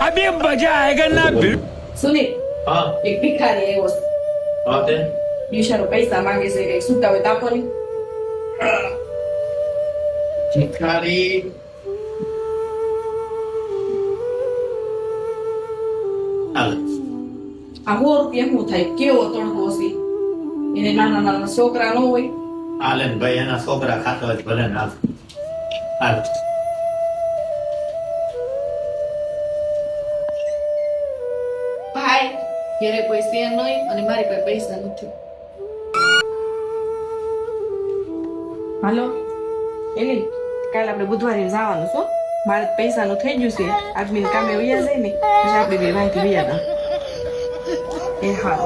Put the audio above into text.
अभी मजा आएगा ना भिड़ સુનિલ હા એક ભિખારી આવ્યો છે. હા તે બિચારો પૈસા માંગે છે કઈ સુતા હોય તો આપો ને. ભિખારી હાલ આ 100 રૂપિયા શું થાય? કેવો તડકો છે એને. નાના નાના છોકરા ન હોય. હાલે ને ભાઈ એના છોકરા ખાતો હોય તો ભલે ને હાલ હાલ ભાઈ ઘરે કોઈ છે નહીં અને મારી પાસે પૈસા નથી. હાલો એલી, કાલે આપણે બુધવારે જવાનું છો. મારે પૈસાનું થઈ ગયું છે. આદમીને કામે વયા જાય ને પછી આપણે બે વાંચી વયા હતા. એ હા